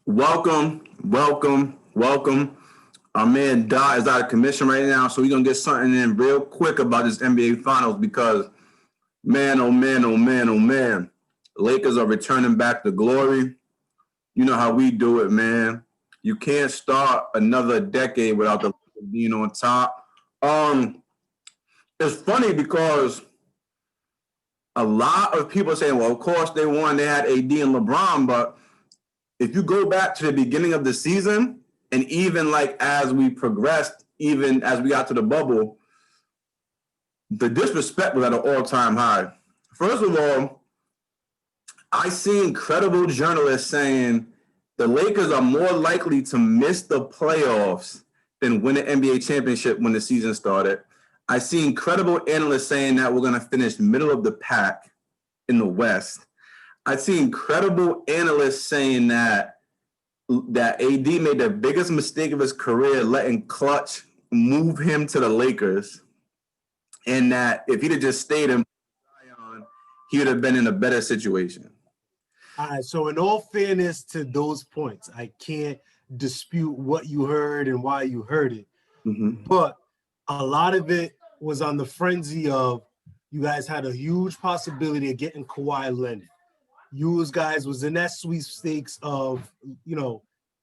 Welcome. Our man Dot is out of commission right now, so we're gonna get something in real quick about this NBA Finals because, man, Lakers are returning back to glory. You know how we do it, man. You can't start another decade without the Lakers being on top. It's funny because a lot of people are saying, well, of course they won. They had AD and LeBron, but if you go back to the beginning of the season, and even like as we progressed, even as we got to the bubble, the disrespect was at an all-time high. First of all, I seen credible journalists saying the Lakers are more likely to miss the playoffs than win an NBA championship when the season started. I seen credible analysts saying that we're going to finish middle of the pack in the West. I've seen credible analysts saying that AD made the biggest mistake of his career letting Clutch move him to the Lakers, and that if he'd have just stayed in Zion, he would have been in a better situation. All right, so in all fairness to those points, I can't dispute what you heard and why you heard it. Mm-hmm. But a lot of it was on the frenzy of you guys had a huge possibility of getting Kawhi Leonard. You guys was in that sweepstakes of,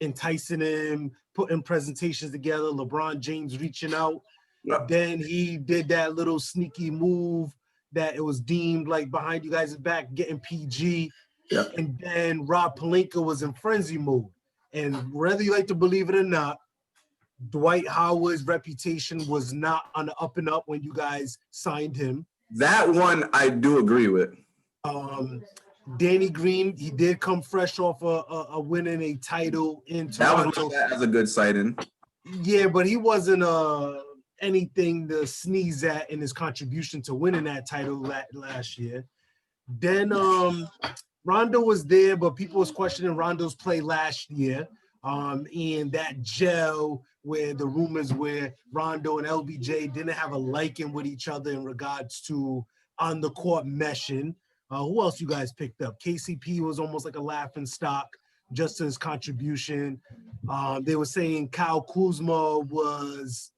enticing him, putting presentations together, LeBron James reaching out. Yep. Then he did that little sneaky move that it was deemed like behind you guys' back, getting PG. Yep. And then Rob Pelinka was in frenzy mode. And whether you like to believe it or not, Dwight Howard's reputation was not on the up and up when you guys signed him. That one I do agree with. Danny Green, he did come fresh off a winning a title in Toronto. That was a good sighting. Yeah, but he wasn't anything to sneeze at in his contribution to winning that title last year. Then Rondo was there, but people was questioning Rondo's play last year. And that gel where the rumors where Rondo and LBJ didn't have a liking with each other in regards to on the court meshing. Who else you guys picked up? KCP was almost like a laughing stock just his contribution. They were saying Kyle Kuzma was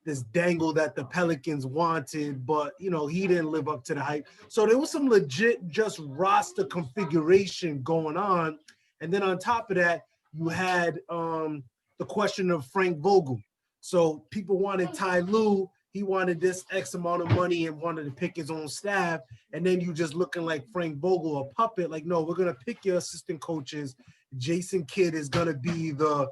this dangle that the Pelicans wanted, but, he didn't live up to the hype. So there was some legit just roster configuration going on. And then on top of that, you had the question of Frank Vogel. So people wanted Ty Lue. He wanted this X amount of money and wanted to pick his own staff. And then you just looking like Frank Vogel, a puppet. Like, no, we're going to pick your assistant coaches. Jason Kidd is going to be the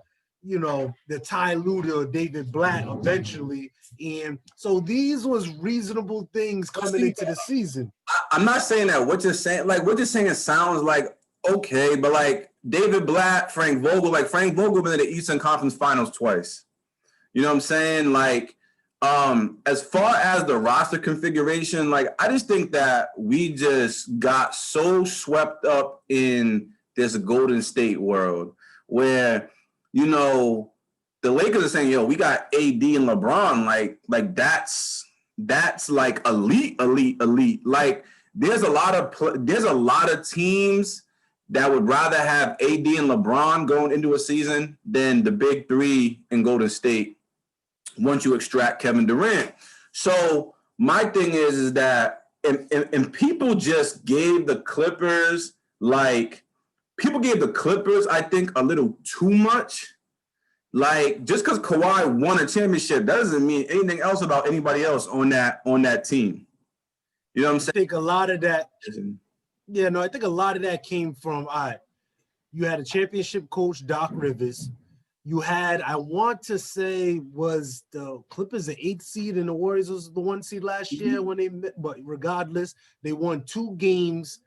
Ty Lue to David Blatt eventually. And so these was reasonable things coming into the season. I'm not saying that. What you're saying sounds like okay, but like David Blatt, Frank Vogel been in the Eastern Conference Finals twice. You know what I'm saying? Like, as far as the roster configuration, like I just think that we just got so swept up in this Golden State world where, the Lakers are saying, we got AD and LeBron, like that's like elite. Like there's a lot of teams that would rather have AD and LeBron going into a season than the big three in Golden State once you extract Kevin Durant. So my thing is that and people just gave the Clippers, I think, a little too much. Like, just because Kawhi won a championship, that doesn't mean anything else about anybody else on that team. You know what I'm saying? I think a lot of that I think a lot of that came from you had a championship coach, Doc Rivers. You had, I want to say, was the Clippers the 8th seed and the Warriors was the 1 seed last year when they met, but regardless, they won 2 games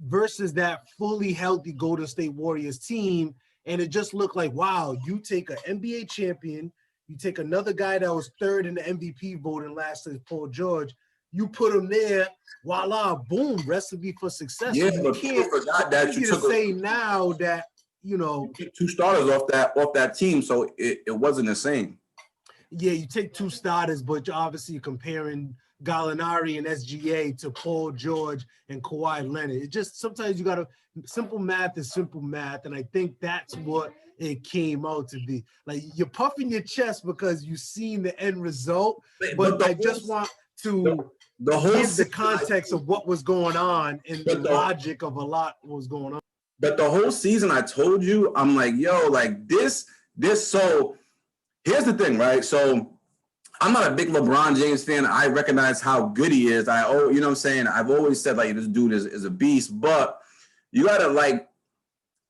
versus that fully healthy Golden State Warriors team. And it just looked like, wow, you take an NBA champion, you take another guy that was 3rd in the MVP voting last year, Paul George, you put him there, voila, boom, recipe for success. Yeah, so but people forgot that you took now that, you took 2 starters off that team, so it wasn't the same. Yeah, you take 2 starters, but you're obviously comparing Gallinari and SGA to Paul George and Kawhi Leonard. It just sometimes you gotta simple math is simple math, and I think that's what it came out to be. Like you're puffing your chest because you've seen the end result, but I just want to the whole give the context of what was going on and the logic of a lot was going on. But the whole season, I told you, I'm like, yo, like this. So here's the thing, right? So I'm not a big LeBron James fan. I recognize how good he is. You know what I'm saying? I've always said, like, this dude is a beast. But you got to,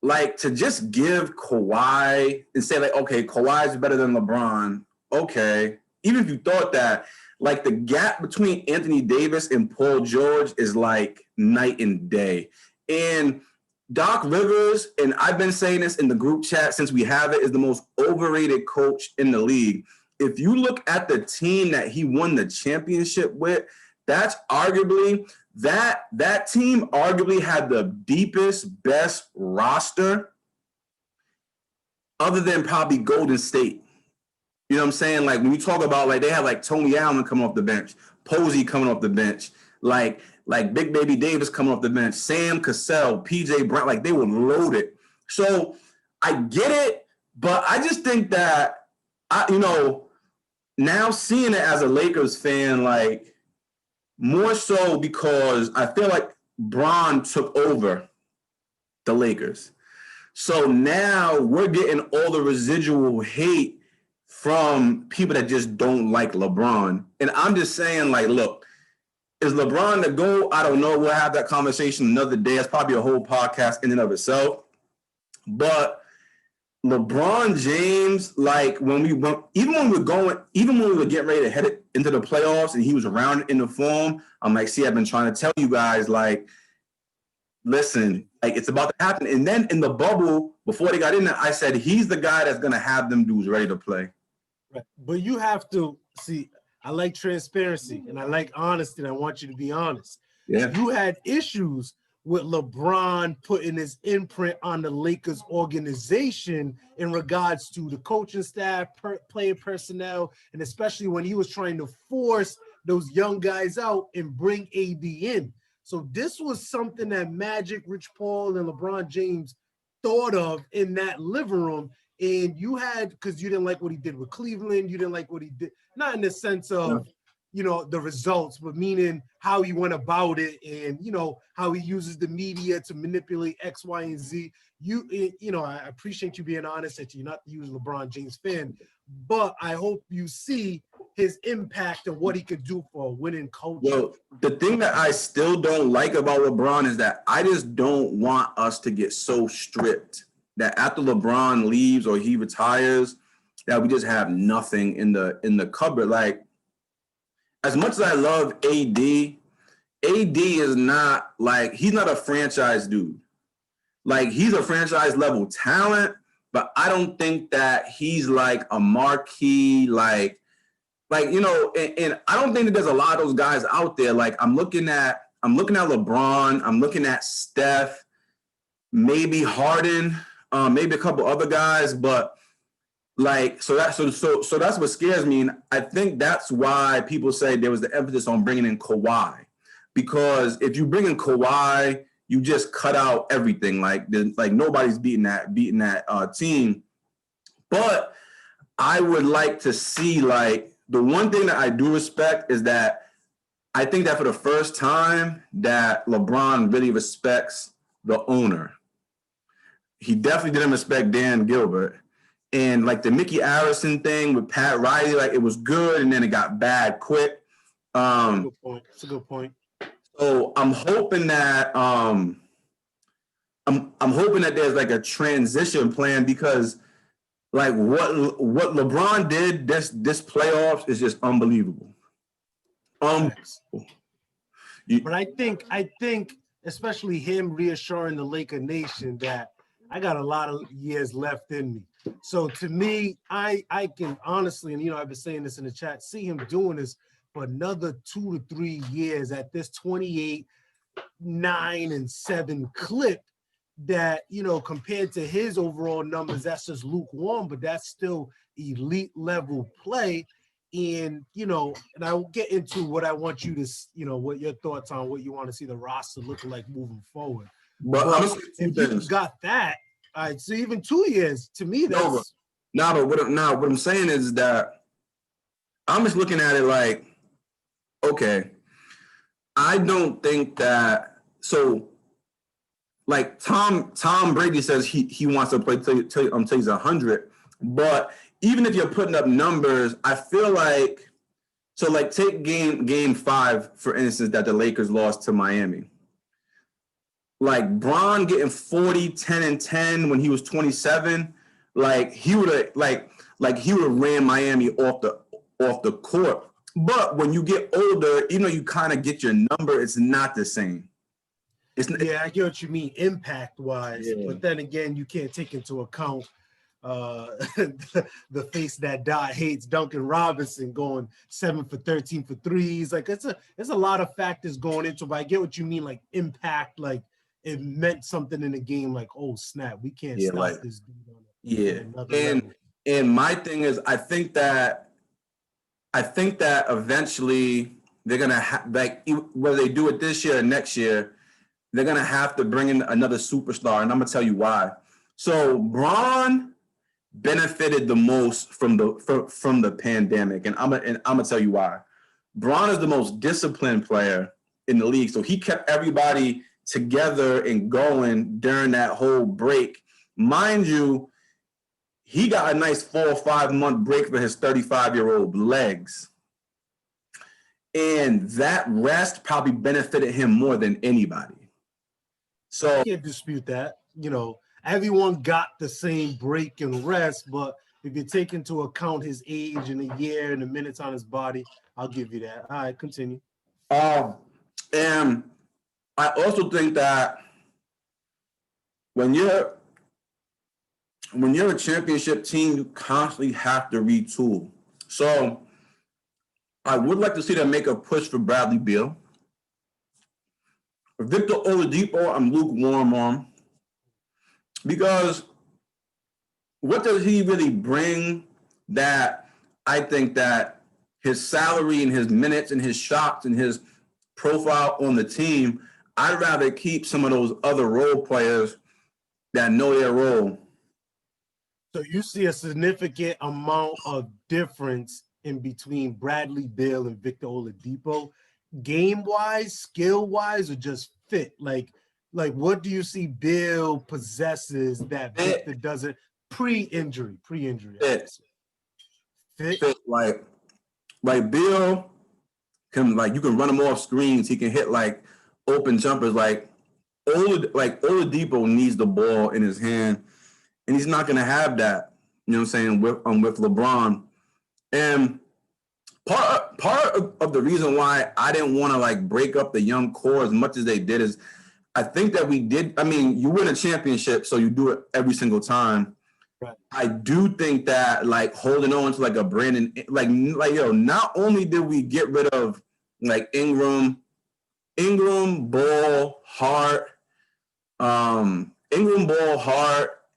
like to just give Kawhi and say, like, okay, Kawhi's better than LeBron. Okay. Even if you thought that, like, the gap between Anthony Davis and Paul George is, like, night and day. And Doc Rivers, and I've been saying this in the group chat since we have it, is the most overrated coach in the league. If you look at the team that he won the championship with, that's arguably that team arguably had the deepest, best roster other than probably Golden State. You know what I'm saying? Like when you talk about like they had like Tony Allen coming off the bench, Posey coming off the bench, like Big Baby Davis coming off the bench, Sam Cassell, PJ Brown, like they were loaded. So I get it, but I just think that now seeing it as a Lakers fan, like more so because I feel like Bron took over the Lakers. So now we're getting all the residual hate from people that just don't like LeBron. And I'm just saying, like, look, is LeBron the GOAT? I don't know. We'll have that conversation another day. It's probably a whole podcast in and of itself. But LeBron James, like even when we were getting ready to head into the playoffs and he was around in the form, I'm like, see, I've been trying to tell you guys, like, listen, like it's about to happen. And then in the bubble, before they got in there, I said, he's the guy that's going to have them dudes ready to play. Right. But you have to see, I like transparency and I like honesty. And I want you to be honest. Yeah. You had issues with LeBron putting his imprint on the Lakers organization in regards to the coaching staff, player personnel, and especially when he was trying to force those young guys out and bring AD in. So this was something that Magic, Rich Paul, and LeBron James thought of in that living room. And you had, because you didn't like what he did with Cleveland, you didn't like what he did, not in the sense of, the results, but meaning how he went about it and, how he uses the media to manipulate X, Y, and Z. I appreciate you being honest that you're not the usual LeBron James fan, but I hope you see his impact and what he could do for a winning culture. Well, the thing that I still don't like about LeBron is that I just don't want us to get so stripped that after LeBron leaves or he retires, that we just have nothing in the cupboard. Like, as much as I love AD is not like, he's not a franchise dude. Like, he's a franchise level talent, but I don't think that he's like a marquee, and I don't think that there's a lot of those guys out there. Like, I'm looking at LeBron, I'm looking at Steph, maybe Harden, maybe a couple other guys, but so that's what scares me. And I think that's why people say there was the emphasis on bringing in Kawhi, because if you bring in Kawhi, you just cut out everything. Like nobody's beating that team. But I would like to see, like, the one thing that I do respect is that I think that for the first time that LeBron really respects the owner. He definitely didn't respect Dan Gilbert. And like the Mickey Arison thing with Pat Riley, like it was good and then it got bad quick. It's a good point. So I'm hoping that I'm hoping that there's like a transition plan, because like what LeBron did this playoffs is just unbelievable. But I think especially him reassuring the Laker Nation that I got a lot of years left in me. So to me, I can honestly, and I've been saying this in the chat, see him doing this for another 2 to 3 years at this 28, 9, and 7 clip that, compared to his overall numbers, that's just lukewarm, but that's still elite level play. And, and I will get into what I want you to, what your thoughts on what you want to see the roster look like moving forward. But I'm gonna say two if you things. got that, all right, so even 2 years, to me, that's... But what I'm saying is that I'm just looking at it like, okay, I don't think that, so like Tom Brady says he wants to play till he's 100, but even if you're putting up numbers, I feel like, so like take game 5, for instance, that the Lakers lost to Miami. Like Bron getting 40, 10, and 10 when he was 27, like he would have he would have ran Miami off the court. But when you get older, you kind of get your number. It's not the same. I get what you mean, impact-wise. Yeah. But then again, you can't take into account the face that hates Duncan Robinson going 7 for 13 for threes. Like there's a lot of factors going into it, but I get what you mean, like impact, like it meant something in the game, like, oh snap, we can't stop this dude on level. And my thing is, I think that eventually they're gonna whether they do it this year or next year, they're gonna have to bring in another superstar, and I'm gonna tell you why. So Bron benefited the most from the pandemic, and I'm gonna tell you why. Bron is the most disciplined player in the league, so he kept everybody together and going during that whole break. Mind you, he got a nice 4 or 5 month break for his 35-year-old legs. And that rest probably benefited him more than anybody. So I can't dispute that. Everyone got the same break and rest, but if you take into account his age and the year and the minutes on his body, I'll give you that. All right, continue. And I also think that when you're a championship team, you constantly have to retool. So I would like to see them make a push for Bradley Beal. For Victor Oladipo, I'm lukewarm on, because what does he really bring that I think that his salary and his minutes and his shots and his profile on the team, I'd rather keep some of those other role players that know their role. So you see a significant amount of difference in between Bradley Beal and Victor Oladipo, game-wise, skill-wise, or just fit? Like what do you see Beal possesses that Victor doesn't pre-injury? Fit. Like Beal can, you can run him off screens. He can hit open jumpers. Oladipo needs the ball in his hand, and he's not going to have that. You know what I'm saying, with LeBron. And part of the reason why I didn't want to break up the young core as much as they did is I think that we did. I mean, you win a championship, so you do it every single time. Right. I do think that holding on to a Brandon, not only did we get rid of Ingram, Ball, Hart,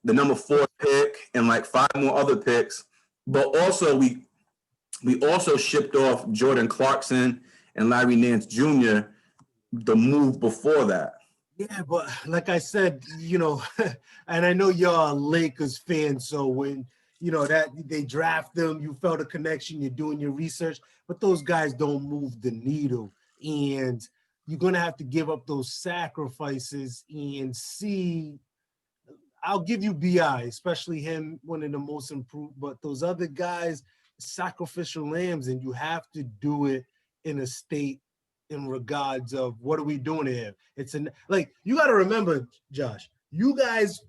the number 4 pick, and 5 more other picks, but also we also shipped off Jordan Clarkson and Larry Nance Jr. the move before that. Yeah, but like I said, and I know you're a Lakers fan, so when that they draft them, you felt a connection, you're doing your research, but those guys don't move the needle, and you're gonna have to give up those sacrifices and see. I'll give you BI, especially him, one of the most improved, but those other guys, sacrificial lambs, and you have to do it in a state in regards of what are we doing here? It's you got to remember, Josh, you guys,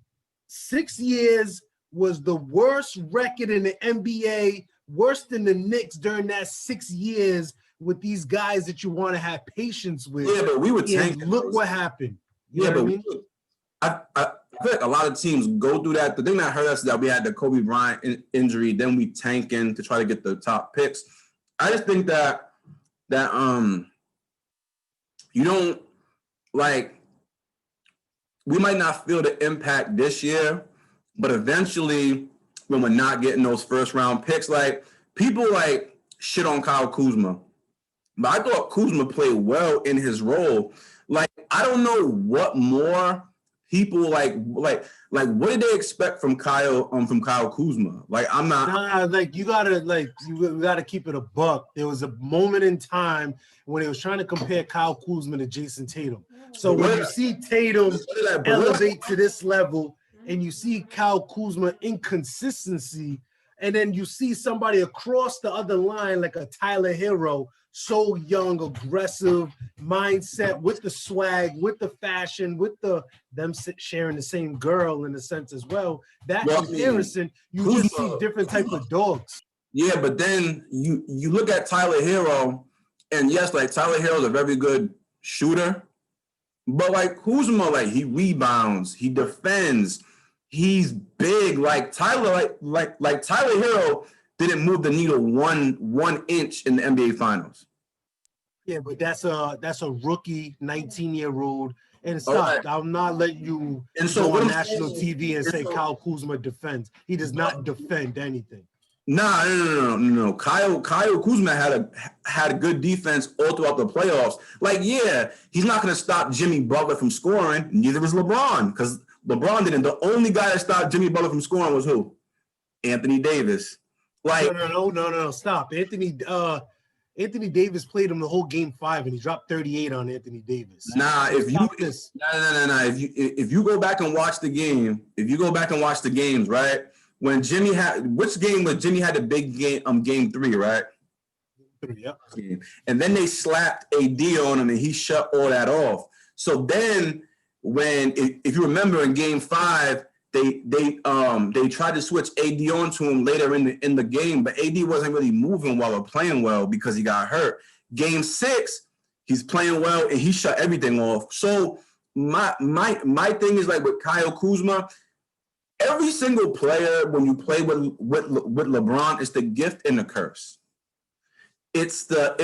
6 years was the worst record in the NBA, worse than the Knicks during that 6 years with these guys that you want to have patience with. Yeah, but we were tanking. Look what happened. You know what I mean? I feel like a lot of teams go through that. The thing that hurt us is that we had the Kobe Bryant injury, then we tanking to try to get the top picks. I just think that you don't we might not feel the impact this year, but eventually when we're not getting those first round picks, people shit on Kyle Kuzma. But I thought Kuzma played well in his role. Like, I don't know what more people like what did they expect from Kyle Kuzma? Like, I'm not. Nah, like you gotta keep it a buck. There was a moment in time when they was trying to compare Kyle Kuzma to Jason Tatum. So when you see Tatum elevate to this level, and you see Kyle Kuzma inconsistency, and then you see somebody across the other line like a Tyler Hero, so young, aggressive mindset with the swag, with the fashion, with them sharing the same girl in a sense as well. That comparison, you Kuzma, just see different type of dogs. Yeah, but then you look at Tyler Hero, and yes, like Tyler Hero's a very good shooter, but like Kuzma, like he rebounds, he defends, he's big. Like Tyler, like Tyler Hero didn't move the needle one inch in the NBA Finals. Yeah, but that's a rookie 19-year-old. And stop. Right. I'm not letting you go on national TV and say Kyle Kuzma defends. He does not defend anything. No. Kyle Kuzma had a good defense all throughout the playoffs. Like, yeah, he's not going to stop Jimmy Butler from scoring. Neither was LeBron, because LeBron didn't. The only guy that stopped Jimmy Butler from scoring was who? Anthony Davis. Like, no. Stop. Anthony Davis played him the whole game 5, and he dropped 38 on Anthony Davis. If you go back and watch the game, right? When Jimmy which game was Jimmy had the big game? Game 3, right? 3, yeah. And then they slapped AD on him, and he shut all that off. So then, if you remember in game 5. They tried to switch AD onto him later in the game, but AD wasn't really moving well or playing well because he got hurt. Game 6, he's playing well and he shut everything off. So my thing is like with Kyle Kuzma, every single player when you play with LeBron, it's the gift and the curse. It's the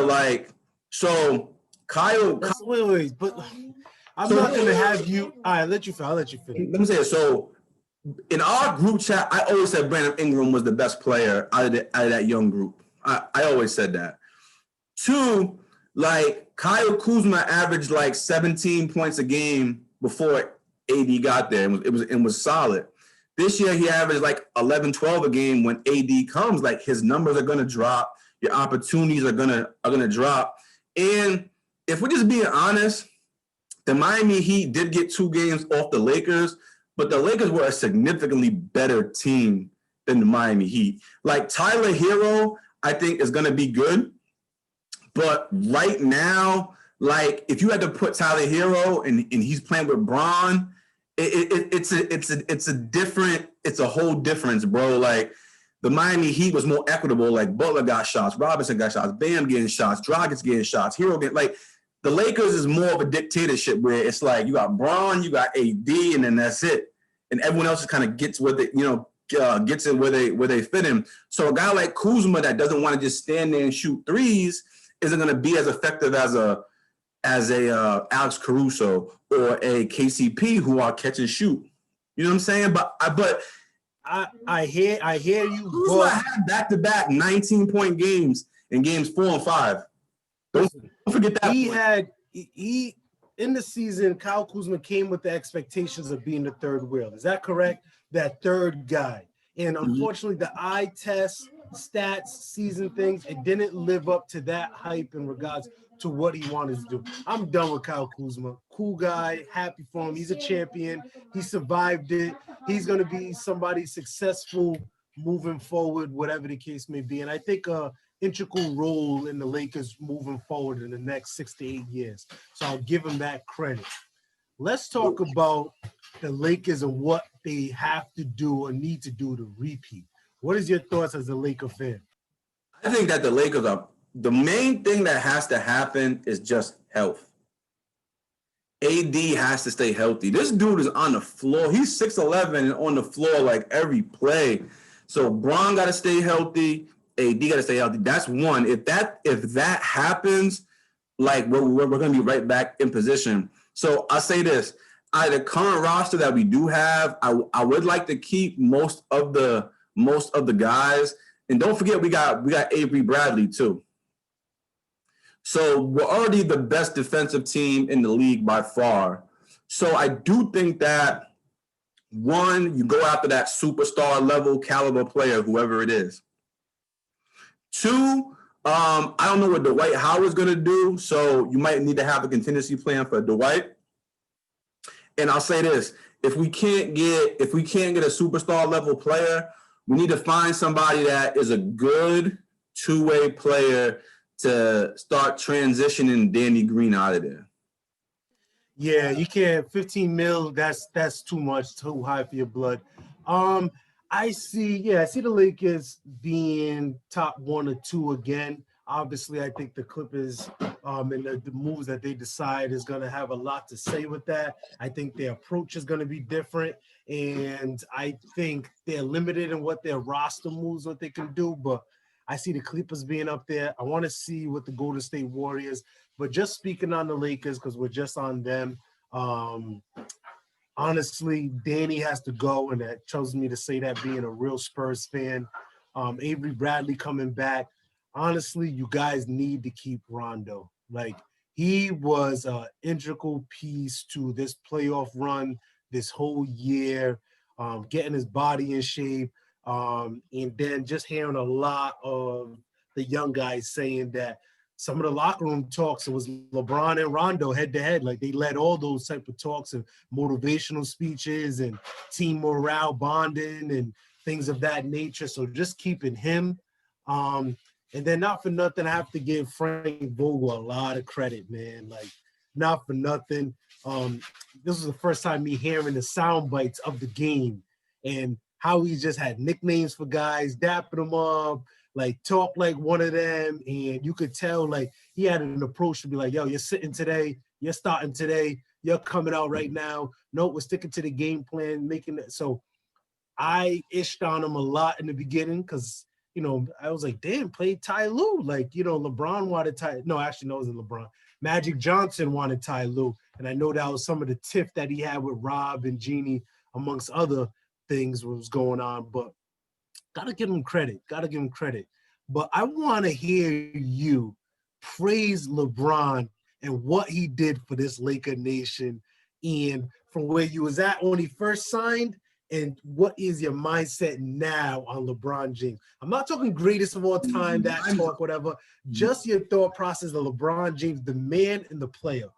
like so Kyle. Wait, but. I'm not going to have you. I'll let you finish. Let me say it. So, in our group chat, I always said Brandon Ingram was the best player out of that young group. I always said that. 2, like Kyle Kuzma averaged like 17 points a game before AD got there. It was solid. This year, he averaged like 11, 12 a game when AD comes. Like his numbers are going to drop. Your opportunities are gonna drop. And if we're just being honest, the Miami Heat did get 2 games off the Lakers, but the Lakers were a significantly better team than the Miami Heat. Like Tyler Hero, I think is going to be good, but right now, like if you had to put Tyler Hero and he's playing with Bron, it's a whole difference, bro. Like the Miami Heat was more equitable. Like Butler got shots, Robinson got shots, Bam getting shots, Dragic's getting shots, Hero getting like. The Lakers is more of a dictatorship where it's like you got Bron, you got AD, and then that's it. And everyone else just kind of gets what they, gets in where they fit in. So a guy like Kuzma that doesn't want to just stand there and shoot threes isn't going to be as effective as a Alex Caruso or a KCP who are catch and shoot. You know what I'm saying? But I hear you. Kuzma had back-to-back 19-point games in games 4 and 5. Don't forget that. He in the season, Kyle Kuzma came with the expectations of being the third wheel. Is that correct? That third guy. And unfortunately, the eye test, stats, season things, it didn't live up to that hype in regards to what he wanted to do. I'm done with Kyle Kuzma. Cool guy, happy for him. He's a champion. He survived it. He's going to be somebody successful moving forward, whatever the case may be. And I think integral role in the Lakers moving forward in the next 6 to 8 years. So I'll give him that credit. Let's talk about the Lakers and what they have to do or need to do to repeat. What is your thoughts as a Laker fan? I think that the Lakers are the main thing that has to happen is just health. AD has to stay healthy. This dude is on the floor. He's 6'11" and on the floor like every play. So Bron got to stay healthy. AD got to stay healthy. That's one. If that happens, like we're going to be right back in position. So I say this: out of the current roster that we do have, I would like to keep most of the guys And don't forget, we got Avery Bradley too. So we're already the best defensive team in the league by far. So I do think that, one, you go after that superstar level caliber player, whoever it is. Two, I don't know what Dwight Howard's going to do, so you might need to have a contingency plan for Dwight. And I'll say this: if we can't get a superstar level player, we need to find somebody that is a good two-way player to start transitioning Danny Green out of there. Yeah, you can't. 15 mil. That's too much. Too high for your blood. I see the Lakers being top 1 or 2 again. Obviously, I think the Clippers and the moves that they decide is going to have a lot to say with that. I think their approach is going to be different, and I think they're limited in what their roster moves, what they can do. But I see the Clippers being up there. I want to see what the Golden State Warriors. But just speaking on the Lakers, because we're just on them. Honestly, Danny has to go, and that chose me to say that being a real Spurs fan. Avery Bradley coming back. Honestly, you guys need to keep Rondo. Like, he was an integral piece to this playoff run this whole year, getting his body in shape, and then just hearing a lot of the young guys saying that some of the locker room talks, it was LeBron and Rondo head to head. Like, they led all those type of talks and motivational speeches and team morale bonding and things of that nature. So just keeping him. And then not for nothing, I have to give Frank Vogel a lot of credit, man. Like, not for nothing. This was the first time me hearing the sound bites of the game and how he just had nicknames for guys, dapping them up, like talk like one of them, and you could tell like he had an approach to be like, yo, you're sitting today, you're starting today, you're coming out right now. No, we're sticking to the game plan, making it. So I ished on him a lot in the beginning because, you know, I was like, damn, play Ty Lue. Like, you know, LeBron wanted Ty. No, actually, no, it wasn't LeBron. Magic Johnson wanted Ty Lue. And I know that was some of the tiff that he had with Rob and Jeannie, amongst other things was going on. But Gotta give him credit. But I want to hear you praise LeBron and what he did for this Laker nation, and from where you was at when he first signed, and what is your mindset now on LeBron James? I'm not talking greatest of all time, that talk, whatever. Just your thought process of LeBron James, the man and the player.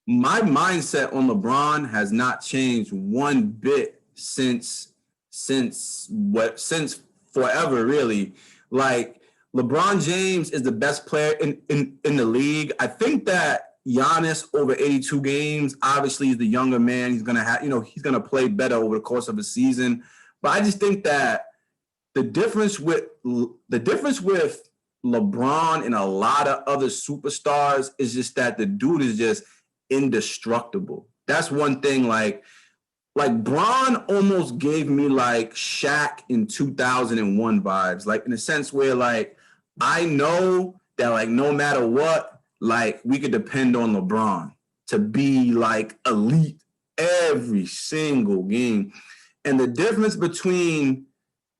My mindset on LeBron has not changed one bit since forever, really. Like, LeBron James is the best player in the league. I think that Giannis over 82 games, obviously, is the younger man. He's gonna have, he's gonna play better over the course of a season. But I just think that the difference with LeBron and a lot of other superstars is just that the dude is just indestructible. That's one thing. Like Bron almost gave me like Shaq in 2001 vibes, like in a sense where like I know that like no matter what, like we could depend on LeBron to be like elite every single game. And the difference between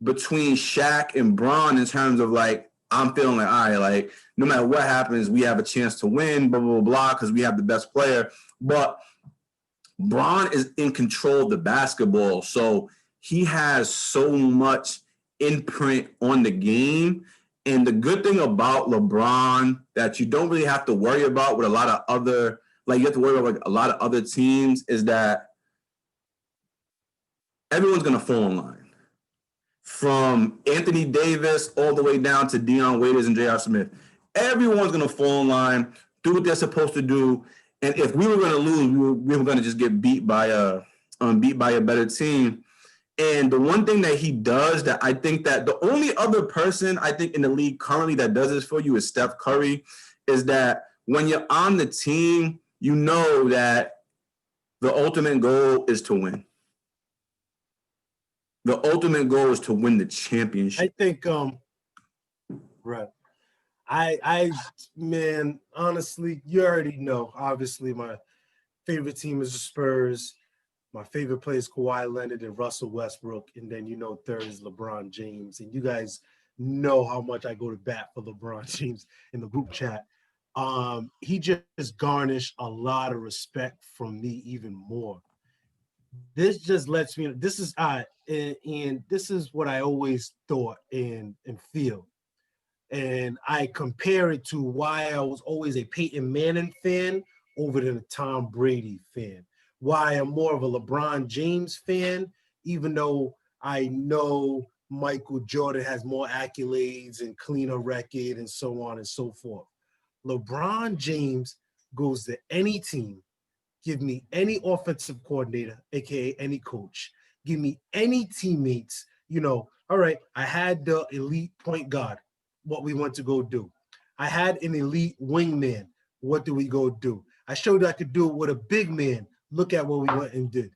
Shaq and Bron in terms of like, I'm feeling like, all right, like no matter what happens, we have a chance to win, blah, blah, blah, because we have the best player. But Bron is in control of the basketball, so he has so much imprint on the game. And the good thing about LeBron that you don't really have to worry about with a lot of other, like you have to worry about like a lot of other teams, is that everyone's going to fall in line. From Anthony Davis all the way down to Deion Waiters and J.R. Smith. Everyone's going to fall in line, do what they're supposed to do. And if we were going to lose, we were going to just get beat by a better team. And the one thing that he does that I think that the only other person I think in the league currently that does this for you is Steph Curry, is that when you're on the team, you know that the ultimate goal is to win. The ultimate goal is to win the championship. I think, right. Man, honestly, you already know. Obviously, my favorite team is the Spurs. My favorite player is Kawhi Leonard and Russell Westbrook. And then, third is LeBron James. And you guys know how much I go to bat for LeBron James in the group chat. He just garnished a lot of respect from me even more. This just lets me, this is and this is what I always thought and feel. And I compare it to why I was always a Peyton Manning fan over than a Tom Brady fan. Why I'm more of a LeBron James fan, even though I know Michael Jordan has more accolades and cleaner record and so on and so forth. LeBron James goes to any team, give me any offensive coordinator, aka any coach, give me any teammates. All right, I had the elite point guard. What we went to go do. I had an elite wingman. What do we go do? I showed I could do it with a big man. Look at what we went and did.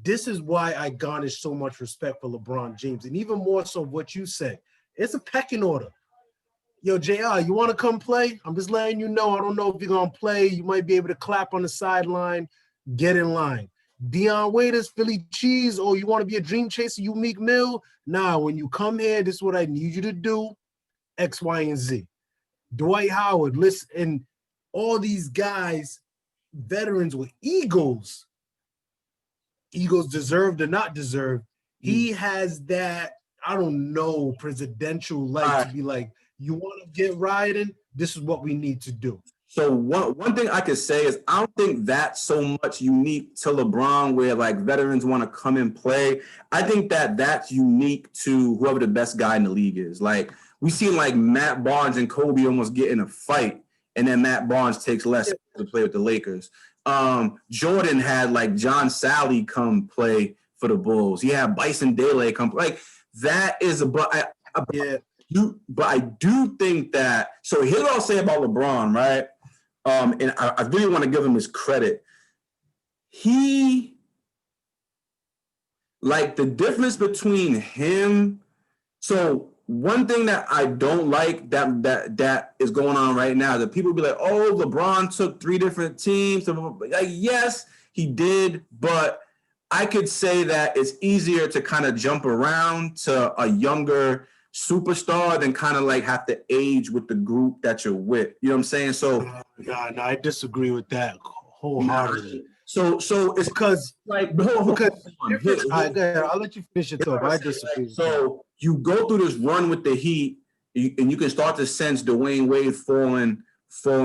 This is why I garnish so much respect for LeBron James. And even more so what you said. It's a pecking order. Yo, JR, you want to come play? I'm just letting you know. I don't know if you're going to play. You might be able to clap on the sideline. Get in line. Dion Waiters, Philly Cheese, or you want to be a dream chaser, you Meek Mill? Nah, when you come here, this is what I need you to do. X, Y, and Z. Dwight Howard, listen, and all these guys, veterans with egos. Egos deserved or not deserved. He has that, I don't know, presidential to be like, you want to get riding? This is what we need to do. So one thing I could say is I don't think that's so much unique to LeBron where like veterans want to come and play. I think that that's unique to whoever the best guy in the league is. Like we seen like Matt Barnes and Kobe almost get in a fight, and then Matt Barnes takes less to play with the Lakers. Jordan had like John Sally come play for the Bulls. He had Bison Dele come play. Like that is but I do think that. So here's what I'll say about LeBron, right? And I really want to give him his credit. He, like the difference between him. So one thing that I don't like that is going on right now, that people be like, oh, LeBron took 3 different teams. Like, yes, he did, but I could say that it's easier to kind of jump around to a younger superstar than kind of like have to age with the group that you're with. You know what I'm saying? So no, I disagree with that wholeheartedly. So it's because like I'll let you finish your thought. I disagree. So you go through this run with the Heat, and you can start to sense Dwayne Wade falling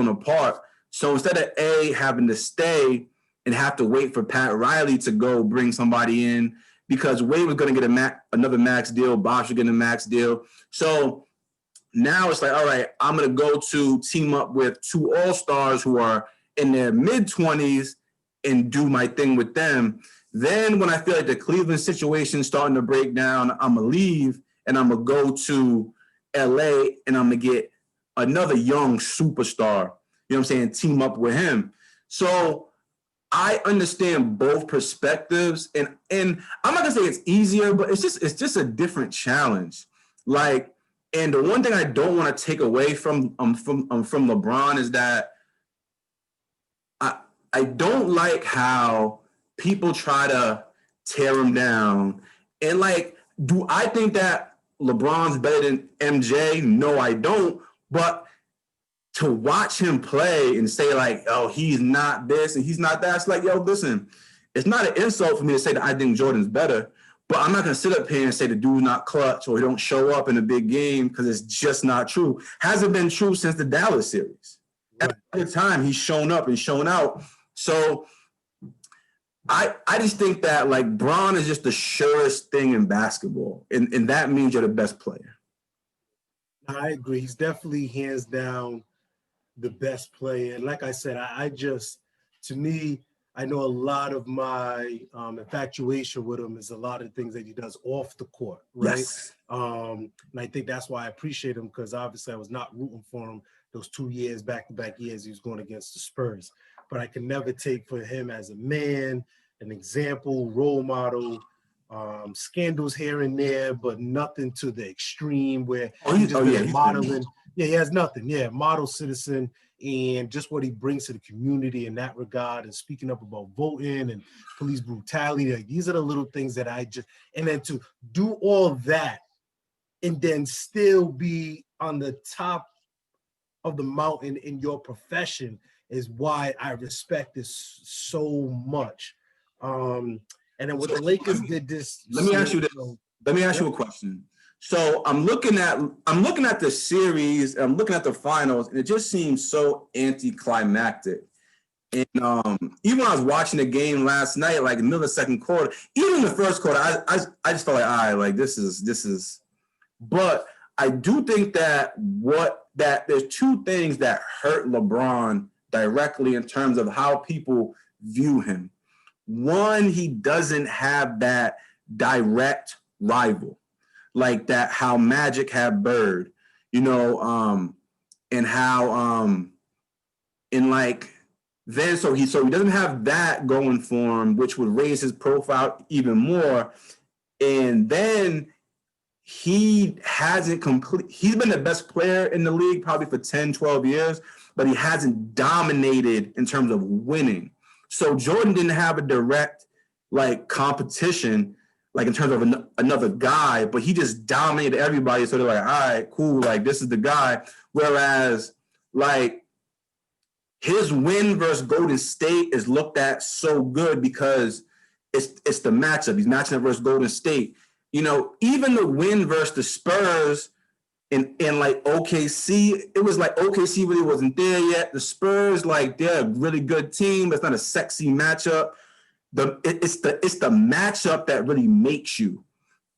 apart. So instead of having to stay and have to wait for Pat Riley to go bring somebody in, because Wade was going to get another max deal, Bosh was getting a max deal. So now it's like, all right, I'm going to go to team up with 2 all-stars who are in their mid-20s and do my thing with them. Then when I feel like the Cleveland situation is starting to break down, I'm going to leave and I'm going to go to LA and I'm going to get another young superstar, you know what I'm saying, team up with him. So I understand both perspectives, and I'm not gonna say it's easier, but it's just a different challenge. Like, and the one thing I don't want to take away from LeBron is that I don't like how people try to tear him down. And like, do I think that LeBron's better than MJ? No, I don't. But to watch him play and say like, oh, he's not this and he's not that. It's like, yo, listen, it's not an insult for me to say that I think Jordan's better, but I'm not going to sit up here and say the dude's not clutch or he don't show up in a big game because it's just not true. Hasn't been true since the Dallas series. Right. At the time, he's shown up and shown out. So I just think that like Bron is just the surest thing in basketball, and that means you're the best player. I agree. He's definitely hands down the best player. And like I said, I just, to me, I know a lot of my infatuation with him is a lot of things that he does off the court, right? Yes. And I think that's why I appreciate him, because obviously I was not rooting for him those 2 years, back-to-back years he was going against the Spurs. But I can never take for him as a man, an example, role model, scandals here and there, but nothing to the extreme where he's just modeling. Yeah, he has nothing. Yeah, model citizen, and just what he brings to the community in that regard, and speaking up about voting and police brutality. Like, these are the little things that I just, and then to do all that and then still be on the top of the mountain in your profession is why I respect this so much. And then what the Lakers did this. Let me ask you this. Let me ask you a question. So I'm looking at the series, I'm looking at the finals, and it just seems so anticlimactic. And even when I was watching the game last night, like in the middle of the second quarter, even in the first quarter, I just felt like, all right, like this is. But I do think that there's two things that hurt LeBron directly in terms of how people view him. One, he doesn't have that direct rival like that, how Magic had Bird, and how and like then so he doesn't have that going for him, which would raise his profile even more. And then he hasn't he's been the best player in the league probably for 10, 12 years, but he hasn't dominated in terms of winning. So Jordan didn't have a direct like competition, like in terms of another guy, but he just dominated everybody. So they're like, all right, cool, like this is the guy. Whereas like his win versus Golden State is looked at so good because it's the matchup. He's matching up versus Golden State. Even the win versus the Spurs in like OKC, it was like OKC really wasn't there yet. The Spurs, like, they're a really good team, but it's not a sexy matchup. It's the matchup that really makes you.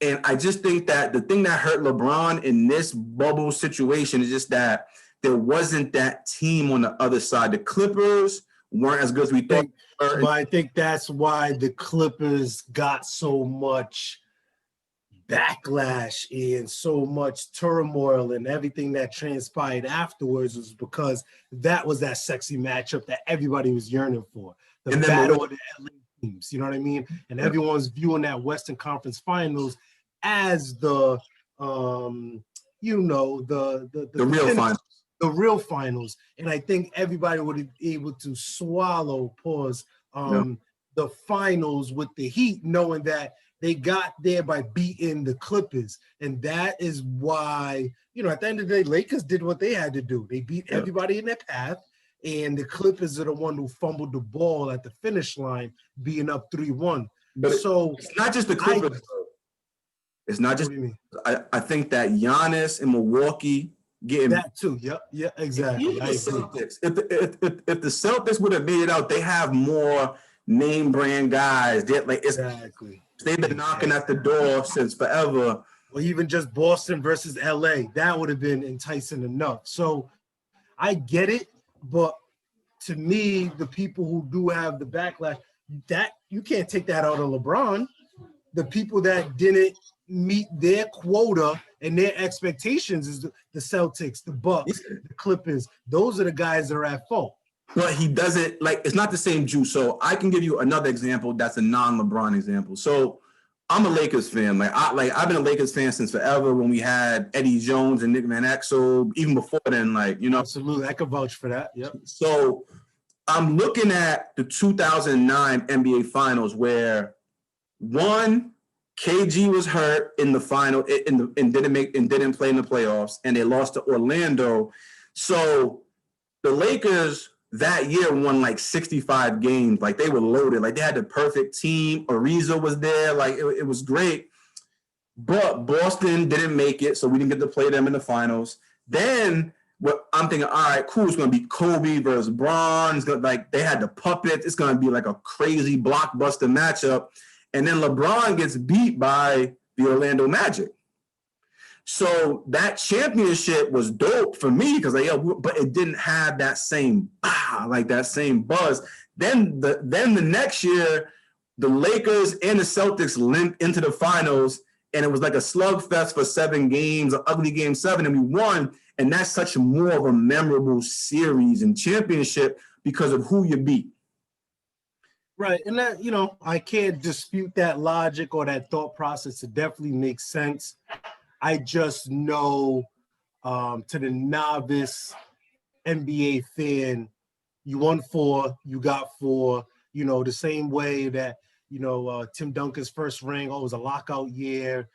And I just think that the thing that hurt LeBron in this bubble situation is just that there wasn't that team on the other side. The Clippers weren't as good as we thought. But I think that's why the Clippers got so much backlash and so much turmoil, and everything that transpired afterwards was because that was that sexy matchup that everybody was yearning for. The battle of the LA teams, you know what I mean? And everyone's viewing that Western Conference Finals as the real finals. The real finals. And I think everybody would be able to swallow the finals with the Heat, knowing that they got there by beating the Clippers. And that is why, at the end of the day, Lakers did what they had to do. They beat everybody in their path, and the Clippers are the one who fumbled the ball at the finish line, being up 3-1. But so it's not just the Clippers. It's not just. What do you mean? I think that Giannis in Milwaukee getting that too. Yeah, exactly. I agree. Celtics. If the Celtics would have made it out, they have more name brand guys. Exactly. They've been knocking at the door since forever. Or even just Boston versus LA. That would have been enticing enough. So I get it, but to me, the people who do have the backlash, that you can't take that out of LeBron. The people that didn't meet their quota and their expectations is the Celtics, the Bucks, the Clippers. Those are the guys that are at fault. But he doesn't, it's not the same juice. So I can give you another example that's a non-LeBron example. So I'm a Lakers fan. I've been a Lakers fan since forever, when we had Eddie Jones and Nick Van Exel, even before then, Absolutely. I could vouch for that. Yep. So I'm looking at the 2009 NBA Finals where KG was hurt in the final and didn't play in the playoffs, and they lost to Orlando. So the Lakers that year won 65 games. They were loaded. They had the perfect team. Ariza was there. It was great. But Boston didn't make it, so we didn't get to play them in the finals. Then I'm thinking, all right, cool. It's going to be Kobe versus Bron. They had the puppets. It's going to be a crazy blockbuster matchup. And then LeBron gets beat by the Orlando Magic. So that championship was dope for me because but it didn't have that same that same buzz. Then the next year, the Lakers and the Celtics limped into the finals, and it was like a slugfest for 7 games, an ugly game 7, and we won. And that's such more of a memorable series and championship because of who you beat. Right. And that, I can't dispute that logic or that thought process. It definitely makes sense. I just know to the novice NBA fan, you won 4, you got 4, the same way that, Tim Duncan's first ring. Oh, it was a lockout year.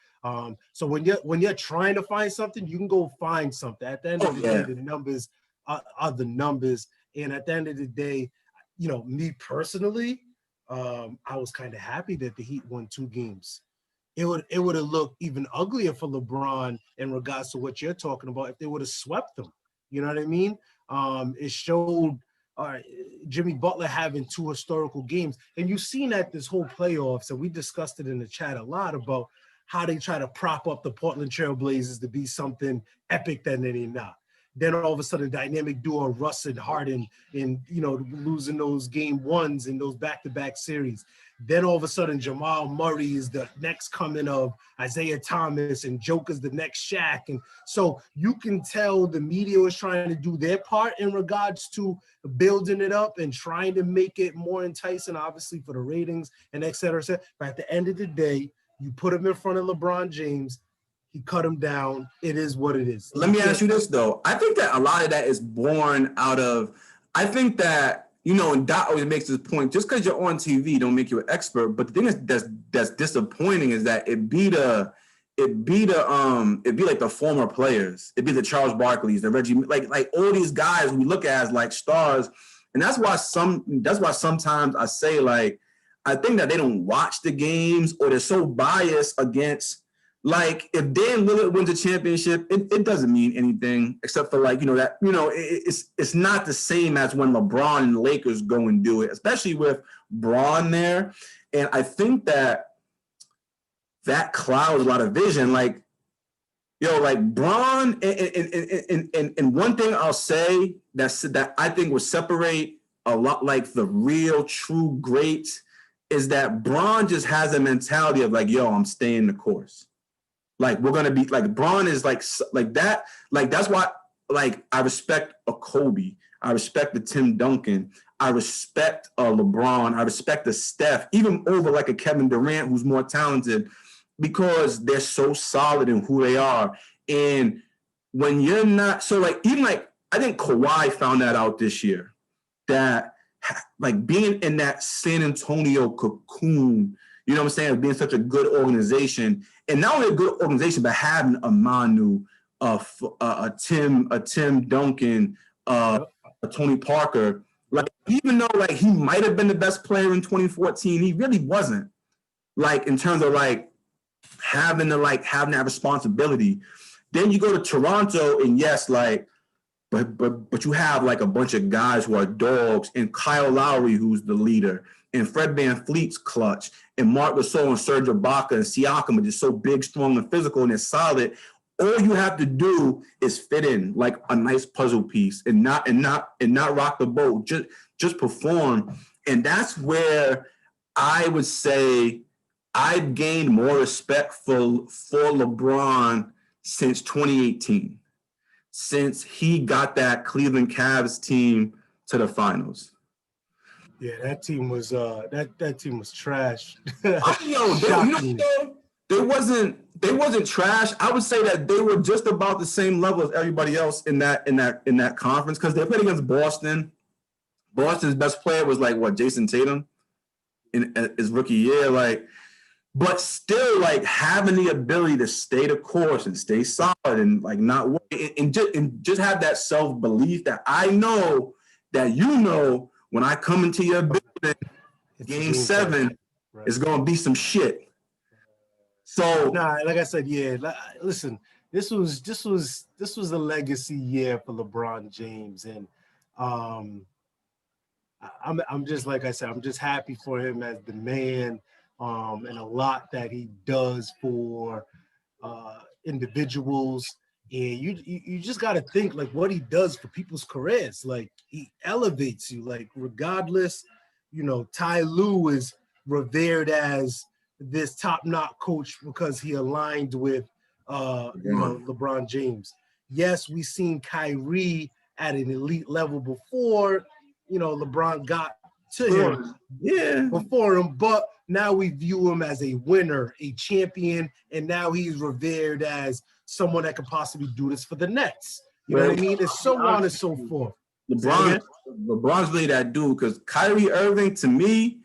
So when you're trying to find something, you can go find something. At the end of the day, the numbers are the numbers. And at the end of the day, me personally, I was kind of happy that the Heat won 2 games. It would have looked even uglier for LeBron in regards to what you're talking about if they would have swept them. You know what I mean? It showed Jimmy Butler having 2 historical games. And you've seen that this whole playoffs, and we discussed it in the chat a lot about how they try to prop up the Portland Trail Blazers to be something epic that they're not. Then all of a sudden, dynamic duo Russ and Harden, and losing those game 1s in those back-to-back series. Then all of a sudden, Jamal Murray is the next coming of Isaiah Thomas, and Joker's the next Shaq. And so you can tell the media is trying to do their part in regards to building it up and trying to make it more enticing, obviously, for the ratings and et cetera, et cetera. But at the end of the day, you put him in front of LeBron James, he cut him down. It is what it is. Let me ask you this, though. I think that a lot of that is born out of, I think that, and Dot always makes this point, just because you're on TV don't make you an expert. But the thing that's disappointing is that it be like the former players. It'd be the Charles Barkleys, the Reggie, like all these guys we look at as like stars. And that's why sometimes I say, like, I think that they don't watch the games, or they're so biased against, like, if Dan Lillard wins a championship, it doesn't mean anything except for, like, it's not the same as when LeBron and the Lakers go and do it, especially with Braun there. And I think that clouds a lot of vision. Like, Braun, and one thing I'll say that I think will separate a lot, like, the real true greats, is that Braun just has a mentality of like, I'm staying the course. Like, we're gonna be like, Braun is like that. Like, that's why, like, I respect a Kobe. I respect the Tim Duncan. I respect LeBron. I respect the Steph, even over like a Kevin Durant, who's more talented, because they're so solid in who they are. And when you're not, so like, even like, I think Kawhi found that out this year, that like being in that San Antonio cocoon, you know what I'm saying, being such a good organization, and not only a good organization, but having a Manu, a Tim Duncan, a Tony Parker. Like, even though like he might have been the best player in 2014, he really wasn't. Like, in terms of like having that responsibility. Then you go to Toronto, and yes, like, but you have like a bunch of guys who are dogs, and Kyle Lowry, who's the leader, and Fred VanVleet's clutch, and Marc Gasol and Serge Ibaka and Siakam are just so big, strong, and physical, and they're solid. All you have to do is fit in like a nice puzzle piece, and not rock the boat. Just perform, and that's where I would say I've gained more respect for LeBron since 2018, since he got that Cleveland Cavs team to the finals. Yeah, that team was that team was trash. They wasn't trash. I would say that they were just about the same level as everybody else in that conference, because they played against Boston. Boston's best player was like Jason Tatum in his rookie year, like. But still, like, having the ability to stay the course and stay solid and like not worry, and just have that self-belief that I know that when I come into your building, game 7, right, it's gonna be some shit. So like I said, listen, this was a legacy year for LeBron James, and I'm just, like I said, I'm just happy for him as the man. And a lot that he does for individuals, and you just got to think like what he does for people's careers. Like, he elevates you, like, regardless. Ty Lue is revered as this top-notch coach because he aligned with LeBron James. Yes, we've seen Kyrie at an elite level before LeBron got to him, before him, but now we view him as a winner, a champion, and now he's revered as someone that could possibly do this for the Nets. You know what I mean? It's so on and so forth. LeBron's really that dude, because Kyrie Irving, to me,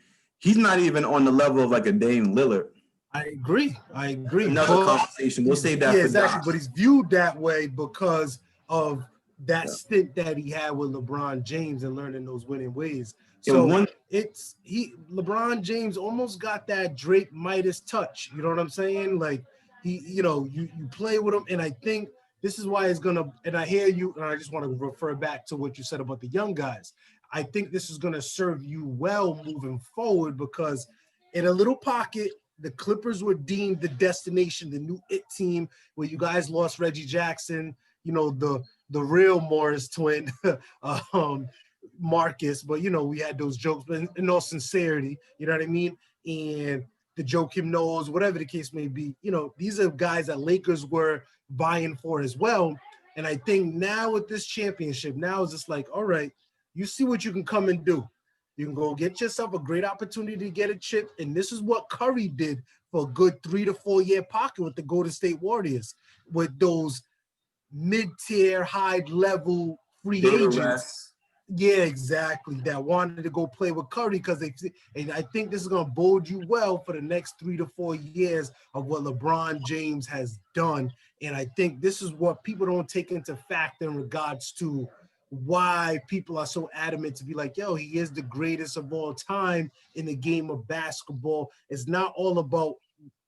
he's not even on the level of like a Dame Lillard. I agree. Another conversation. We'll save that for exactly. Doc. But he's viewed that way because of that stint that he had with LeBron James and learning those winning ways. So LeBron James almost got that Drake Midas touch. You know what I'm saying? Like you play with him, and I think this is why it's gonna. And I hear you, and I just want to refer back to what you said about the young guys. I think this is gonna serve you well moving forward because in a little pocket, the Clippers were deemed the destination, the new it team, where you guys lost Reggie Jackson, the real Morris twin, Marcus. But we had those jokes, but in all sincerity, you know what I mean? And the Joakim Noahs, whatever the case may be, these are guys that Lakers were vying for as well. And I think now with this championship, now it's just like, all right, you see what you can come and do. You can go get yourself a great opportunity to get a chip. And this is what Curry did for a good 3 to 4 year pocket with the Golden State Warriors, with those mid-tier, high-level free agents. Yeah, exactly. That wanted to go play with Curry and I think this is going to bode you well for the next 3 to 4 years of what LeBron James has done. And I think this is what people don't take into fact in regards to why people are so adamant to be like, yo, he is the greatest of all time in the game of basketball. It's not all about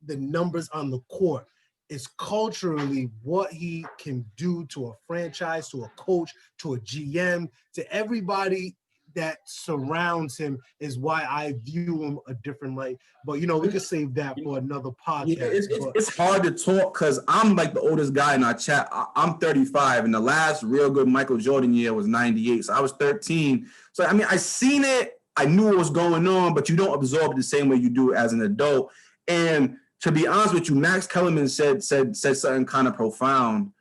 the numbers on the court. It's culturally what he can do to a franchise, to a coach, to a GM, to everybody that surrounds him is why I view him a different light. But, we could save that for another podcast. Yeah, it's hard to talk because I'm like the oldest guy in our chat. I'm 35, and the last real good Michael Jordan year was 98. So I was 13. So, I mean, I seen it. I knew what was going on, but you don't absorb it the same way you do as an adult. And to be honest with you, Max Kellerman said something kind of profound.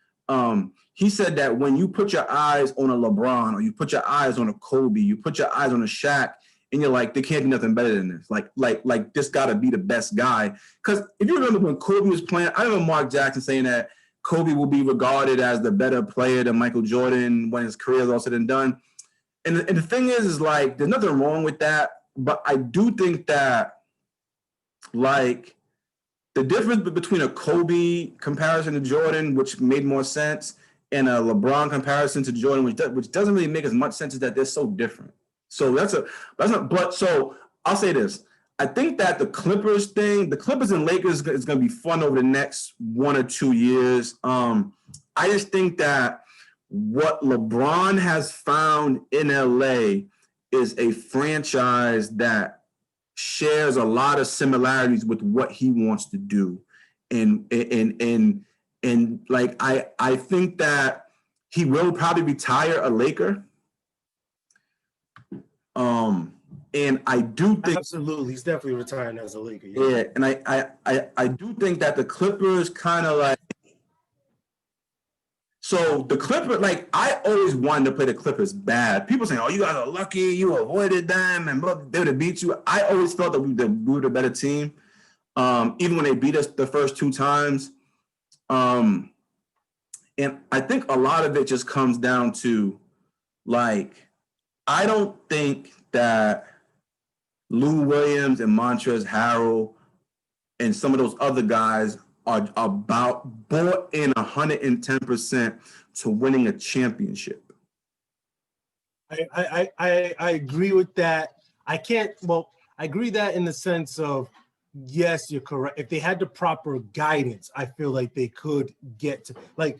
He said that when you put your eyes on a LeBron or you put your eyes on a Kobe, you put your eyes on a Shaq, and you're like, there can't be nothing better than this. Like this got to be the best guy. Because if you remember when Kobe was playing, I remember Mark Jackson saying that Kobe will be regarded as the better player than Michael Jordan when his career is all said and done. And the thing is like, there's nothing wrong with that. But I do think that, like, the difference between a Kobe comparison to Jordan, which made more sense, and a LeBron comparison to Jordan, which doesn't really make as much sense, is that they're so different. So so I'll say this. I think that the Clippers and Lakers is going to be fun over the next 1 or 2 years. I just think that what LeBron has found in LA is a franchise that shares a lot of similarities with what he wants to do. And like, I think that he will probably retire a Laker. And I do think absolutely he's definitely retiring as a Laker. Yeah, and I do think that the Clippers kind of like, so the Clippers, like, I always wanted to play the Clippers bad. People saying, oh, you guys are lucky, you avoided them, and they would have beat you. I always felt that we were the better team, even when they beat us the first 2 times. And I think a lot of it just comes down to, like, I don't think that Lou Williams and Montrezl Harrell and some of those other guys are bought in 110% to winning a championship. I agree with that. I agree that in the sense of, yes, you're correct. If they had the proper guidance, I feel like they could get to, like,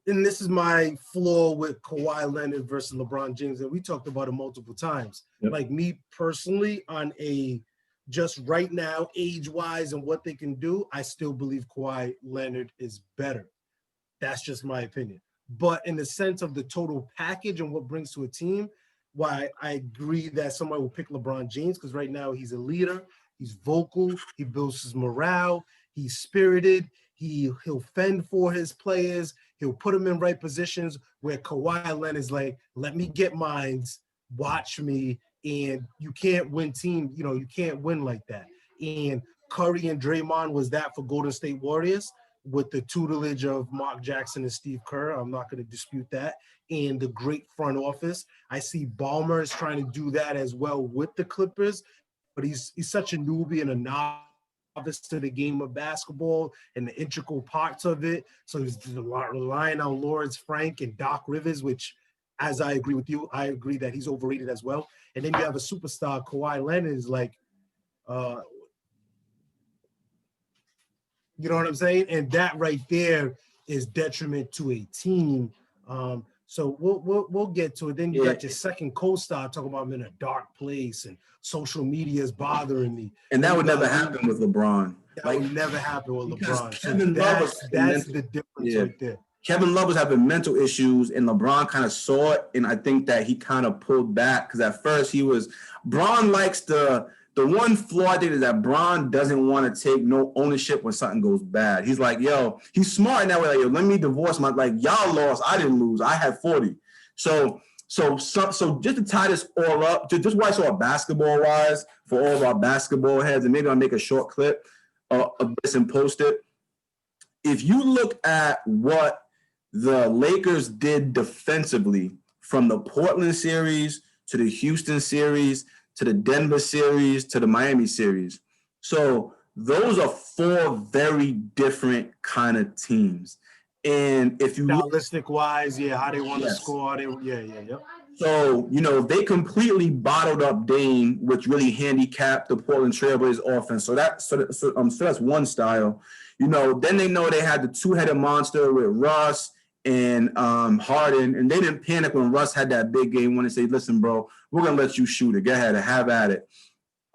and this is my flaw with Kawhi Leonard versus LeBron James, and we talked about it multiple times. Yep. Like, me personally, on a just right now, age-wise and what they can do, I still believe Kawhi Leonard is better. That's just my opinion. But in the sense of the total package and what brings to a team, why I agree that somebody will pick LeBron James, because right now he's a leader, he's vocal, he builds his morale, he's spirited, he'll fend for his players, he'll put them in right positions, where Kawhi Leonard is like, let me get mines, watch me, and you can't win you can't win like that. And Curry and Draymond was that for Golden State Warriors with the tutelage of Mark Jackson and Steve Kerr. I'm not going to dispute that. And the great front office. I see Ballmer is trying to do that as well with the Clippers. but he's such a newbie and a novice to the game of basketball and the integral parts of it. So he's relying on Lawrence Frank and Doc Rivers, which, as I agree with you, I agree that he's overrated as well. And then you have a superstar, Kawhi Leonard, is like, you know what I'm saying? And that right there is detriment to a team. So we'll get to it. Then you got your second co-star talking about I'm in a dark place and social media is bothering me. And that would never happen with LeBron. That would never happen with LeBron. So Kevin Love that's the difference right there. Kevin Love was having mental issues, and LeBron kind of saw it, and I think that he kind of pulled back because at first Bron likes the one flaw I think is that Bron doesn't want to take no ownership when something goes bad. He's like, yo, he's smart in that way. Like, yo, let me divorce y'all lost, I didn't lose, I had 40. So just to tie this all up, just what I saw basketball wise for all of our basketball heads, and maybe I'll make a short clip of this and post it. If you look at what the Lakers did defensively from the Portland series to the Houston series to the Denver series to the Miami series. So those are 4 very different kind of teams. And if you stylistic wise, how they want to score, So, they completely bottled up Dame, which really handicapped the Portland Trailblazers offense. So that's one style. Then they know they had the two-headed monster with Russ and Harden, and they didn't panic when Russ had that big game when they say, listen, bro, we're going to let you shoot it. Go ahead and have at it.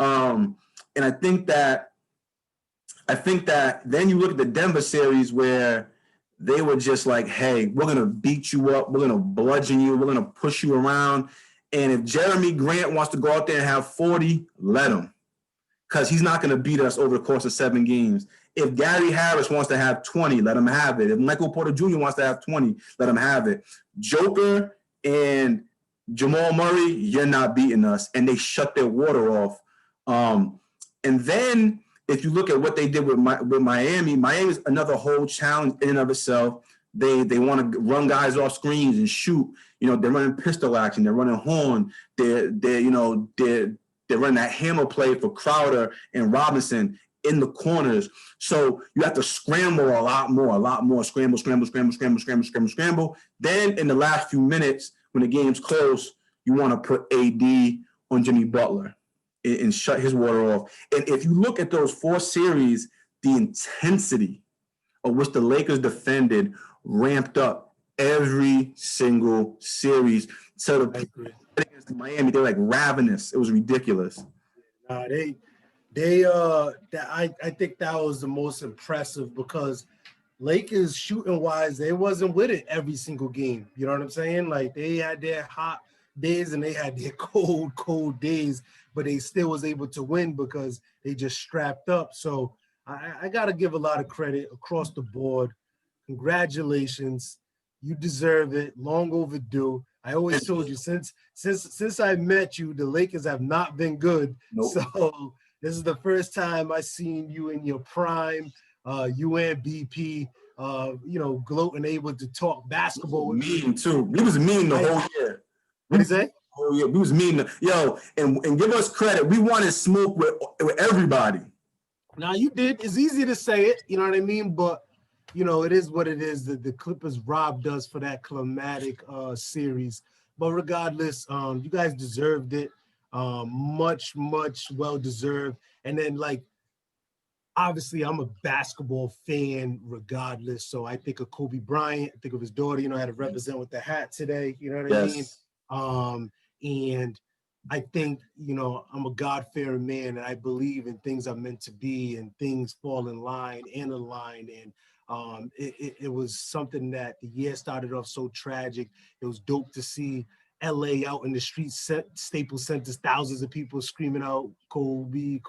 And I think that then you look at the Denver series where they were just like, hey, we're going to beat you up. We're going to bludgeon you. We're going to push you around. And if Jeremy Grant wants to go out there and have 40, let him, because he's not going to beat us over the course of 7 games. If Gary Harris wants to have 20, let him have it. If Michael Porter Jr. wants to have 20, let him have it. Joker and Jamal Murray, you're not beating us. And they shut their water off. And then if you look at what they did with Miami, Miami's another whole challenge in and of itself. They want to run guys off screens and shoot. They're running pistol action. They're running horn. They're running that hammer play for Crowder and Robinson in the corners. So you have to scramble a lot more. Scramble. Then in the last few minutes, when the game's close, you want to put AD on Jimmy Butler and shut his water off. And if you look at those 4 series, the intensity of which the Lakers defended ramped up every single series. So against Miami, they're like ravenous. It was ridiculous. I think that was the most impressive because Lakers shooting wise, they wasn't with it every single game. You know what I'm saying? Like they had their hot days and they had their cold days, but they still was able to win because they just strapped up. So I got to give a lot of credit across the board. Congratulations. You deserve it. Long overdue. I always told you since I met you, the Lakers have not been good. Nope. So this is the first time I seen you in your prime. You and BP, gloating, able to talk basketball. Mean too. He was mean the whole year. What is that? Oh yeah, we was mean. And give us credit. We wanted smoke with everybody. Now you did. It's easy to say it, you know what I mean? But it is what it is. The Clippers robbed us for that climatic series. But regardless, you guys deserved it. Much well deserved. And then obviously I'm a basketball fan regardless. So I think of Kobe Bryant, I think of his daughter, had to represent with the hat today, you know what I mean? And I think, I'm a God-fearing man and I believe in things are meant to be and things fall in line and align. And it was something that the year started off so tragic. It was dope to see LA out in the streets, Staples Centers, thousands of people screaming out, Kobe.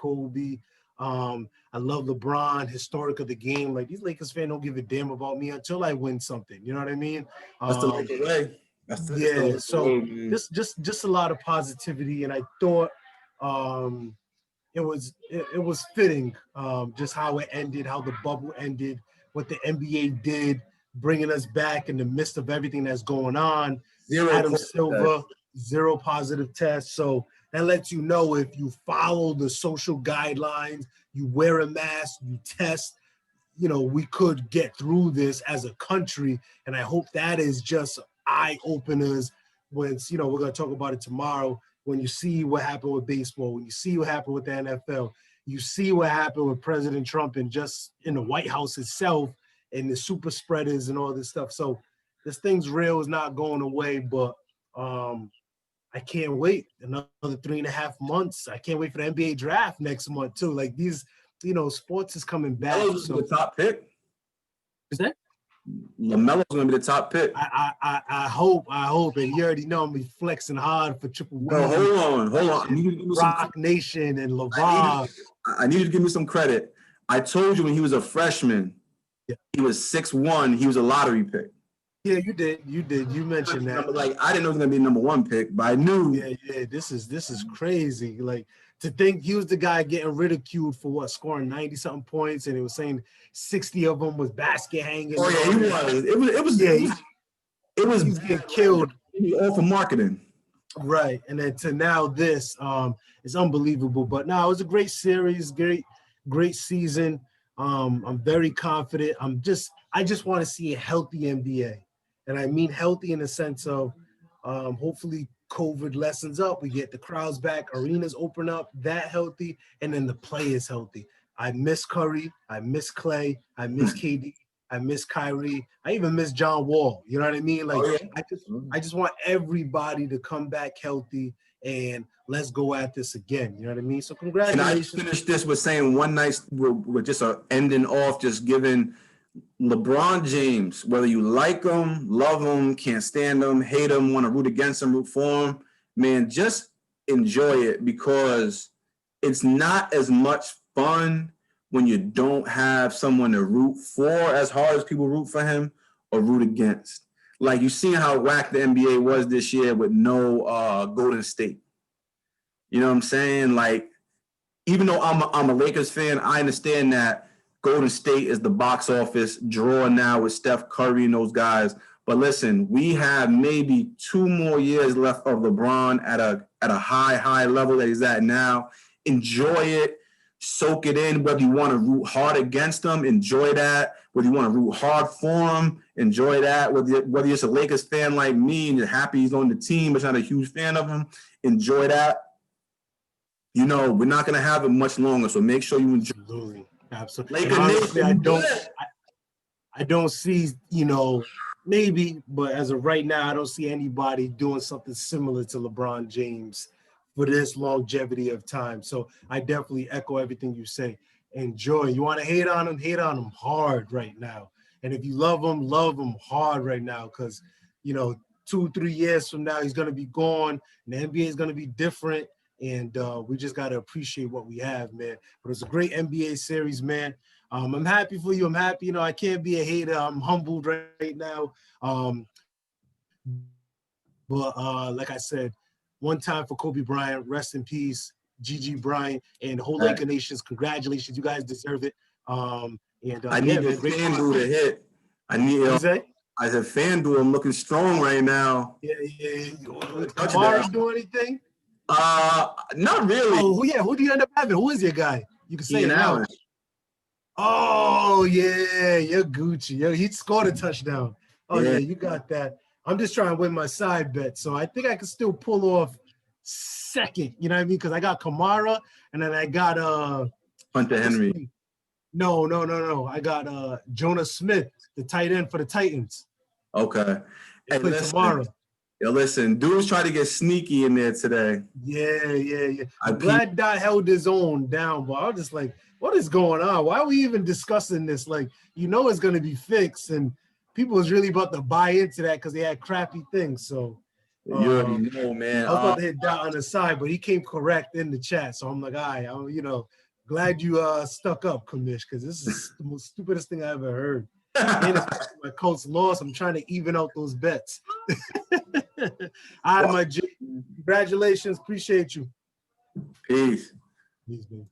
I love LeBron, historic of the game. Like, these Lakers fans don't give a damn about me until I win something. You know what I mean? That's the Laker way. So just a lot of positivity, and I thought it was fitting, just how it ended, how the bubble ended, what the NBA did, bringing us back in the midst of everything that's going on. Adam Silver, 0 positive tests. So That lets you know if you follow the social guidelines, you wear a mask, you test, we could get through this as a country. And I hope that is just eye openers when, we're going to talk about it tomorrow. When you see what happened with baseball, when you see what happened with the NFL, you see what happened with President Trump and just in the White House itself and the super spreaders and all this stuff. So this thing's real, is not going away, but I can't wait another 3.5 months. I can't wait for the NBA draft next month too. Like these, sports is coming back. Melo's So the top pick. is that? LaMelo's going to be the top pick. I hope, and you already know I'm be flexing hard for Triple B. No, hold on. I need you to give me Rock Nation and LeVar. I need you to give me some credit. I told you when he was a freshman, he was 6'1". He was a lottery pick. Yeah, you did. You mentioned that. Like I didn't know he was gonna be number 1 pick, but I knew. Yeah. This is crazy. Like to think he was the guy getting ridiculed for scoring 90-something points, and it was saying 60 of them was basket hanging. Oh yeah, he was he's getting killed. All for marketing. Right, and then to now this is unbelievable. But no, it was a great series, great season. I'm very confident. I just want to see a healthy NBA. And I mean healthy in the sense of hopefully COVID lessens up. We get the crowds back, arenas open up, that healthy, and then the play is healthy. I miss Curry. I miss Clay. I miss KD. I miss Kyrie. I even miss John Wall. You know what I mean? Like I just want everybody to come back healthy and let's go at this again. You know what I mean? So congratulations. And I finished this with saying one night with just a ending off, just giving LeBron James, whether you like him, love him, can't stand him, hate him, want to root against him, root for him, man, just enjoy it because it's not as much fun when you don't have someone to root for as hard as people root for him or root against. Like you see how whack the NBA was this year with no Golden State. You know what I'm saying? Like, even though I'm a Lakers fan, I understand that Golden State is the box office draw now with Steph Curry and those guys. But listen, we have maybe 2 more years left of LeBron at a high level that he's at now. Enjoy it. Soak it in. Whether you want to root hard against him, enjoy that. Whether you want to root hard for him, enjoy that. Whether you're just a Lakers fan like me and you're happy he's on the team but not a huge fan of him, enjoy that. We're not going to have it much longer, so make sure you enjoy. Absolutely. Honestly, I don't see, maybe, but as of right now, I don't see anybody doing something similar to LeBron James for this longevity of time. So I definitely echo everything you say. Enjoy. You want to hate on him hard right now. And if you love him hard right now because, 2-3 years from now, he's going to be gone and the NBA is going to be different. And we just got to appreciate what we have, man. But it's a great NBA series, man. I'm happy for you. I'm happy. I can't be a hater. I'm humbled right now. But like I said, one time for Kobe Bryant, rest in peace, Gigi Bryant, and the whole Laker Nations. Congratulations. You guys deserve it. I need the FanDuel to hit. I said FanDuel, I'm looking strong right now. Yeah. Kamara do anything? Not really. Oh, yeah. Who do you end up having? Who is your guy? You can say it now. Allen. Oh, yeah. You're Gucci. He scored a touchdown. Oh, yeah, you got that. I'm just trying to win my side bet. So I think I can still pull off second. You know what I mean? Because I got Kamara and then I got Hunter Henry. No. I got Jonas Smith, the tight end for the Titans. Okay. Hey, tomorrow. Yo, listen, dudes try to get sneaky in there today. Yeah. I'm glad Dot held his own down, but I was just like, what is going on? Why are we even discussing this? Like, it's going to be fixed, and people was really about to buy into that because they had crappy things. So you already know, man. I was about to hit Dot on the side, but he came correct in the chat. So I'm like, all right, I'm, glad you stuck up, Kamish, because this is the most stupidest thing I ever heard. And my Colts lost. I'm trying to even out those bets. All right, my G. Congratulations. Appreciate you. Peace. Peace, man.